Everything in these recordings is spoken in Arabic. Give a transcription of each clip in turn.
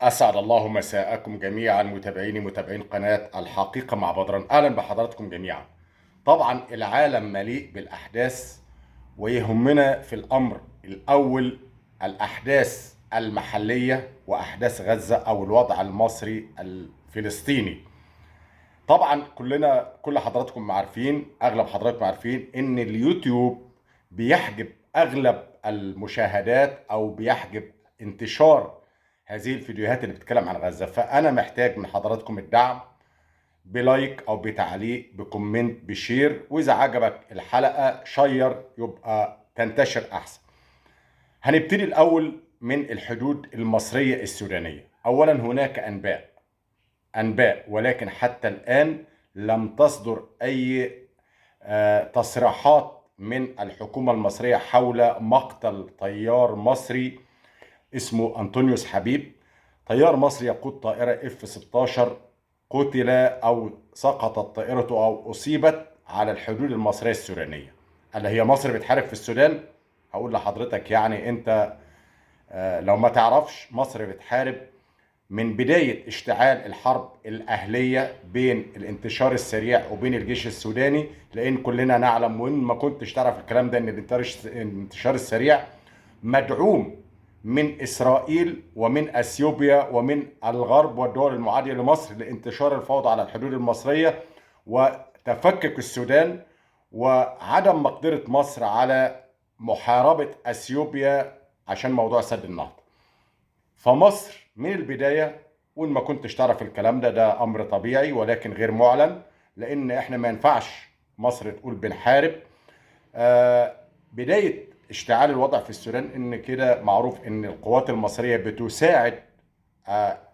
أسعد الله مساءكم جميعا متابعين قناة الحقيقة مع بدران. أهلا بحضراتكم جميعا. طبعا العالم مليء بالأحداث، ويهمنا في الأمر الأول الأحداث المحلية وأحداث غزة أو الوضع المصري الفلسطيني. طبعا كل حضراتكم عارفين، أغلب حضراتكم عارفين إن اليوتيوب بيحجب أغلب المشاهدات أو بيحجب انتشار هذه الفيديوهات اللي بتتكلم عن غزة. فأنا محتاج من حضراتكم الدعم بلايك أو بتعليق بكومنت بشير، وإذا عجبك الحلقة شير يبقى تنتشر أحسن. هنبتدي الأول من الحدود المصرية السودانية. أولا هناك أنباء ولكن حتى الآن لم تصدر أي تصريحات من الحكومة المصرية حول مقتل طيار مصري اسمه أنطونيوس حبيب. طيار مصري يقود طائرة F-16 قتل أو سقطت طائرته أو أصيبت على الحدود المصرية السودانية. اللي هي مصر بتحارب في السودان؟ هقول لحضرتك يعني أنت لو ما تعرفش، مصر بتحارب من بداية اشتعال الحرب الأهلية بين الانتشار السريع وبين الجيش السوداني، لأن كلنا نعلم وإن ما كنتش تعرف الكلام ده إن الانتشار السريع مدعوم من إسرائيل ومن أثيوبيا ومن الغرب والدول المعادية لمصر لانتشار الفوضى على الحدود المصرية وتفكك السودان، وعدم مقدرة مصر على محاربة أثيوبيا عشان موضوع سد النهضة. فمصر من البداية، وإن ما كنتش تعرف الكلام ده أمر طبيعي ولكن غير معلن، لأن إحنا ما ينفعش مصر تقول بنحارب. بداية اشتعال الوضع في السودان إن كده معروف إن القوات المصرية بتساعد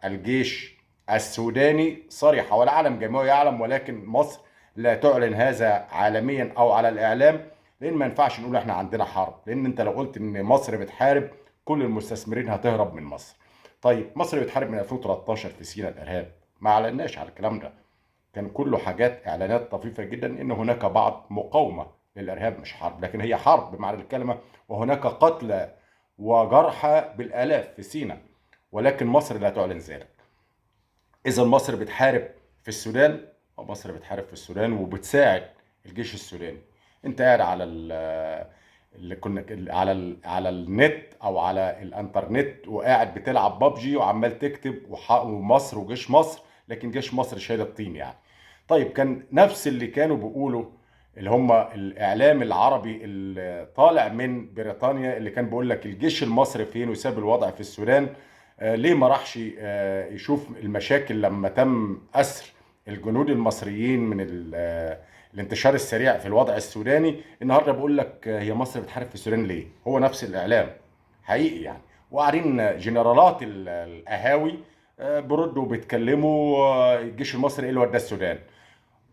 الجيش السوداني صريحة، والعالم جميعه يعلم، ولكن مصر لا تعلن هذا عالميا أو على الإعلام، لأن ما ينفعش نقول إحنا عندنا حرب، لأن أنت لو قلت إن مصر بتحارب كل المستثمرين هتهرب من مصر. طيب مصر بتحارب من 2013 في سيناء الإرهاب، ما أعلناش على الكلام ده، كان كله حاجات إعلانات طفيفة جدا إن هناك بعض مقاومة للإرهاب، مش حرب، لكن هي حرب بمعنى الكلمة، وهناك قتلى وجرحى بالآلاف في سيناء، ولكن مصر لا تعلن ذلك. إذا مصر بتحارب في السودان، ومصر بتحارب في السودان وبتساعد الجيش السوداني. أنت قاعد على اللي كنا على النت او على الانترنت وقاعد بتلعب بابجي وعمال تكتب ومصر وجيش مصر، لكن جيش مصر شايل الطين يعني. طيب كان نفس اللي كانوا بيقولوا اللي هم الاعلام العربي اللي طالع من بريطانيا، اللي كان بيقول لك الجيش المصري فين وساب الوضع في السودان، ليه ما راحش يشوف المشاكل لما تم اسر الجنود المصريين من الانتشار السريع في الوضع السوداني. النهارده بقول لك هي مصر بتحارب في السودان ليه؟ هو نفس الاعلام حقيقي يعني، وقاعدين جنرالات القهاوي بيردوا وبيتكلموا الجيش المصري ايه اللي وداه السودان؟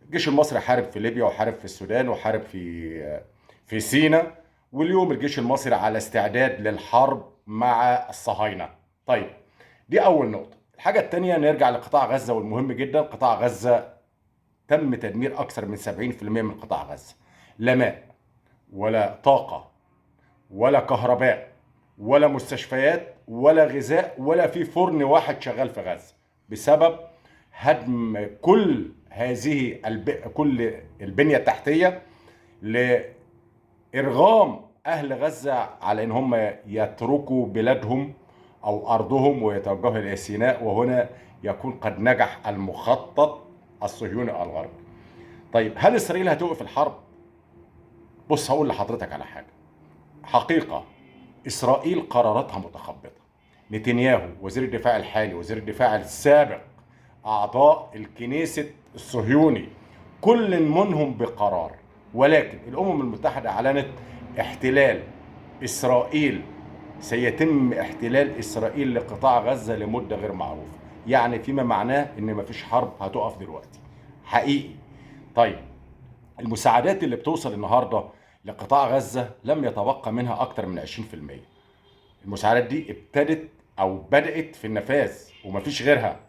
الجيش المصري حارب في ليبيا وحارب في السودان وحارب في سيناء، واليوم الجيش المصري على استعداد للحرب مع الصهاينة. طيب دي أول نقطة. الحاجة التانية نرجع لقطاع غزة، والمهم جدا قطاع غزة تم تدمير أكثر من 70% من قطاع غزة. لا ماء ولا طاقة ولا كهرباء ولا مستشفيات ولا غذاء ولا في فرن واحد شغال في غزة، بسبب هدم كل البنية التحتية لإرغام أهل غزة على إن هم يتركوا بلادهم أو أرضهم ويتوجهوا إلى سيناء، وهنا يكون قد نجح المخطط الصهيوني الغربي. طيب هل إسرائيل هتوقف الحرب؟ بص هقول لحضرتك على حاجة حقيقة، إسرائيل قراراتها متخبطة. نتنياهو وزير الدفاع الحالي وزير الدفاع السابق أعضاء الكنيسة الصهيوني كل منهم بقرار، ولكن الأمم المتحدة أعلنت احتلال إسرائيل، سيتم احتلال إسرائيل لقطاع غزة لمدة غير معروفة، يعني فيما معناه إن مفيش حرب هتقف دلوقتي حقيقي. طيب المساعدات اللي بتوصل النهارده لقطاع غزة لم يتبقى منها أكتر من 20%. المساعدات دي ابتدت أو بدأت في النفاذ ومفيش غيرها.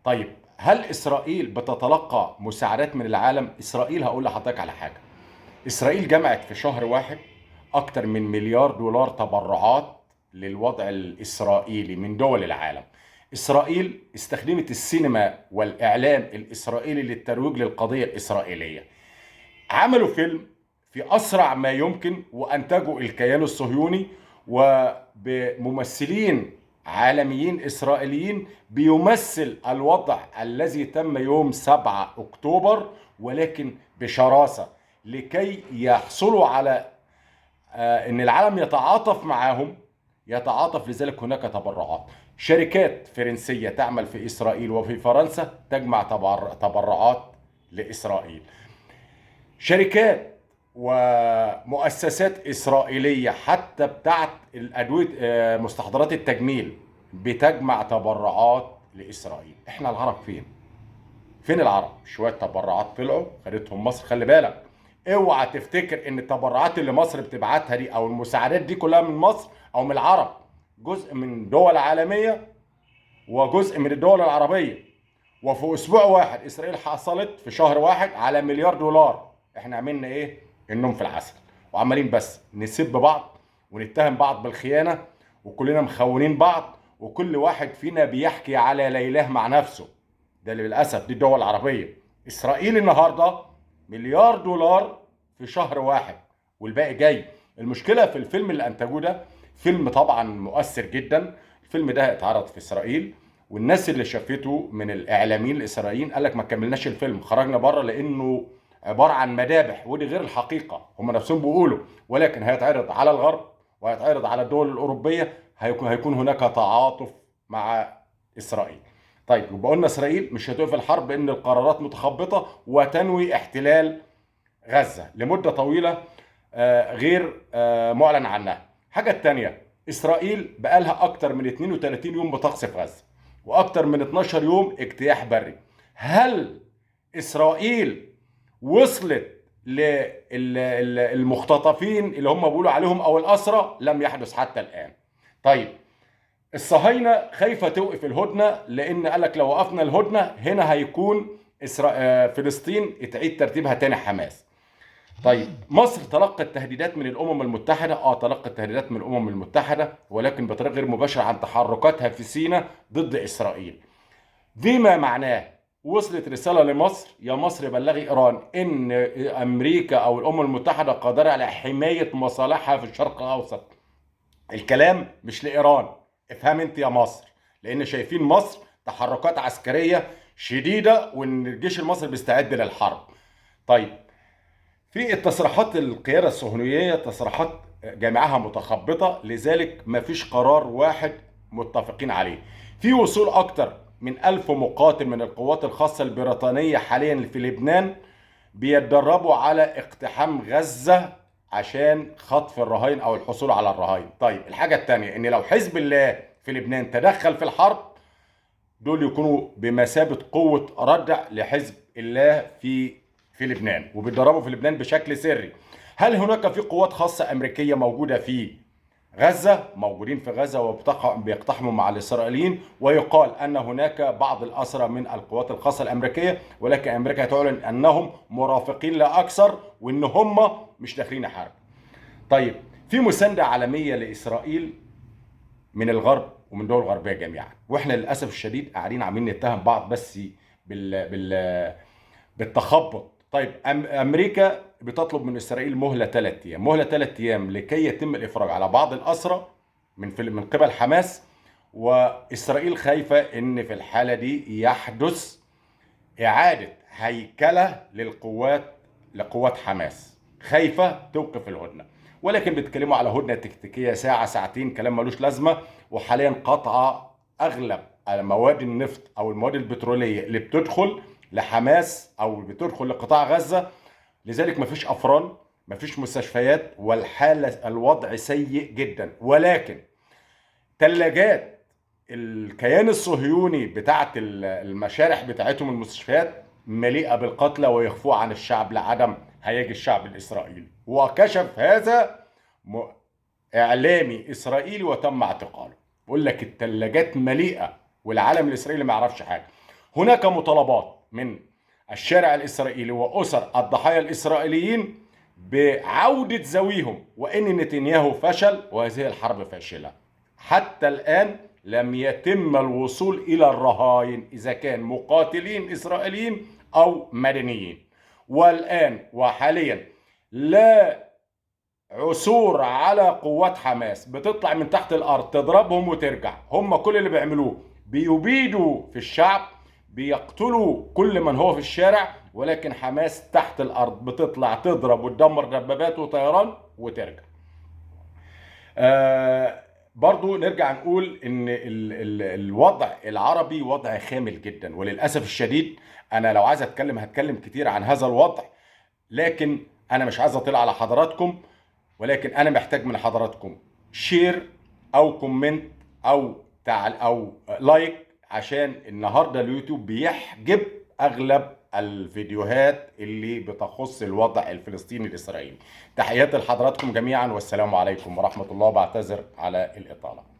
طيب هل إسرائيل بتتلقى مساعدات من العالم؟ إسرائيل هقول لحضرتك على حاجة، إسرائيل جمعت في شهر واحد أكتر من $1 مليار تبرعات للوضع الإسرائيلي من دول العالم. إسرائيل استخدمت السينما والإعلام الإسرائيلي للترويج للقضية الإسرائيلية. عملوا فيلم في أسرع ما يمكن وأنتجوا الكيان الصهيوني، وبممثلين عالميين إسرائيليين بيمثل الوضع الذي تم يوم 7 أكتوبر، ولكن بشراسة، لكي يحصلوا على ان العالم يتعاطف معهم، يتعاطف. لذلك هناك تبرعات، شركات فرنسية تعمل في إسرائيل وفي فرنسا تجمع تبرعات لإسرائيل، شركات ومؤسسات إسرائيلية حتى بتاعت الأدوية مستحضرات التجميل بتجمع تبرعات لإسرائيل. احنا العرب فين؟ فين العرب؟ شوية تبرعات طلعوا خدتهم مصر. خلي بالك، اوعى تفتكر ان التبرعات اللي مصر بتبعتها دي او المساعدات دي كلها من مصر او من العرب. جزء من دول عالمية وجزء من الدول العربية. وفي اسبوع واحد اسرائيل حصلت في شهر واحد على مليار دولار. احنا عملنا ايه؟ النوم في العسل، وعمالين بس نسب بعض ونتهم بعض بالخيانة، وكلنا مخونين بعض، وكل واحد فينا بيحكي على ليلاه مع نفسه. ده اللي للأسف دي الدول العربية. إسرائيل النهاردة مليار دولار في شهر واحد، والباقي جاي. المشكلة في الفيلم اللي أنتجوه ده، فيلم طبعا مؤثر جدا. الفيلم ده اتعرض في إسرائيل، والناس اللي شافته من الإعلاميين الإسرائيليين قال لك ما كملناش الفيلم، خرجنا بره لأنه عبارة عن مذابح، ودي غير الحقيقة، هم نفسهم بيقولوا. ولكن هيتعرض على الغرب وهيتعرض على الدول الأوروبية، هيكون هناك تعاطف مع إسرائيل. طيب، يبقى قلنا اسرائيل مش هتقف الحرب لان القرارات متخبطه وتنوي احتلال غزه لمده طويله غير معلن عنها. حاجه الثانيه، اسرائيل بقالها اكتر من 32 يوم بتقصف غزه، واكتر من 12 يوم اجتياح بري. هل اسرائيل وصلت للمختطفين اللي هم بيقولوا عليهم او الاسرى؟ لم يحدث حتى الان. طيب، الصهاينه خايفه توقف الهدنه، لان قال لك لو وقفنا الهدنه هنا هيكون فلسطين تعيد ترتيبها تاني حماس. طيب، مصر تلقت تهديدات من الامم المتحده، تلقت تهديدات من الامم المتحده، ولكن بطريقه غير مباشره عن تحركاتها في سيناء ضد اسرائيل. بما معناه وصلت رساله لمصر: يا مصر بلغي ايران ان امريكا او الامم المتحده قادره على حمايه مصالحها في الشرق الاوسط. الكلام مش لايران، افهم انت يا مصر، لان شايفين مصر تحركات عسكريه شديده وان الجيش المصري بيستعد للحرب. طيب، في التصريحات القياده الصهيونيه تصريحات جامعها متخبطه، لذلك ما فيش قرار واحد متفقين عليه. في وصول اكتر من 1000 مقاتل من القوات الخاصه البريطانيه حاليا في لبنان بيتدربوا على اقتحام غزة عشان خطف الرهائن او الحصول على الرهائن. طيب، الحاجة التانية ان لو حزب الله في لبنان تدخل في الحرب، دول يكونوا بمثابة قوة ردع لحزب الله في لبنان، وبيتدربوا في لبنان بشكل سري. هل هناك في قوات خاصة أمريكية موجودة في غزة؟ موجودين في غزة وبيقتحموا مع الإسرائيليين، ويقال أن هناك بعض الأسرى من القوات الخاصة الأمريكية، ولكن أمريكا تعلن أنهم مرافقين لا أكثر، وأن هم مش داخلين حرب. طيب، في مساندة عالمية لإسرائيل من الغرب ومن دول غربية جميعا، وإحنا للأسف الشديد قاعدين عاملين نتهم بعض بس بالتخبط. طيب، امريكا بتطلب من اسرائيل مهله 3 ايام، مهله 3 ايام لكي يتم الافراج على بعض الاسرى من قبل حماس. واسرائيل خايفه ان في الحاله دي يحدث اعاده هيكله لقوات حماس، خايفه توقف الهدنه. ولكن بيتكلموا على هدنه تكتيكيه ساعه ساعتين، كلام ملوش لازمه. وحاليا قطع اغلب مواد النفط او المواد البتروليه اللي بتدخل لحماس او بتدخل لقطاع غزه. لذلك مفيش افران، مفيش مستشفيات، والحاله الوضع سيء جدا. ولكن ثلاجات الكيان الصهيوني بتاعت المشارح بتاعتهم المستشفيات مليئه بالقتلى ويخفوا عن الشعب لعدم هياج الشعب الاسرائيلي. وكشف هذا اعلامي اسرائيلي وتم اعتقاله. بقول لك الثلاجات مليئه والعالم الاسرائيلي ما يعرفش حاجه. هناك مطالبات من الشارع الإسرائيلي وأسر الضحايا الإسرائيليين بعودة ذويهم، وإن نتنياهو فشل وهذه الحرب فاشلة. حتى الآن لم يتم الوصول إلى الرهائن إذا كان مقاتلين إسرائيليين أو مدنيين. والآن وحاليا لا عثور على قوات حماس بتطلع من تحت الأرض تضربهم وترجع. هم كل اللي بيعملوه بيبيدوا في الشعب، بيقتلوا كل من هو في الشارع، ولكن حماس تحت الأرض بتطلع تضرب وتدمر دبابات وطيران وترجع. برضو نرجع نقول ان الوضع العربي وضع خامل جدا، وللاسف الشديد انا لو عايز اتكلم هتكلم كتير عن هذا الوضع، لكن انا مش عايز اطلع على حضراتكم، ولكن انا محتاج من حضراتكم شير او كومنت او لايك، عشان النهارده اليوتيوب بيحجب اغلب الفيديوهات اللي بتخص الوضع الفلسطيني الاسرائيلي. تحياتي لحضراتكم جميعا، والسلام عليكم ورحمة الله، بعتذر على الإطالة.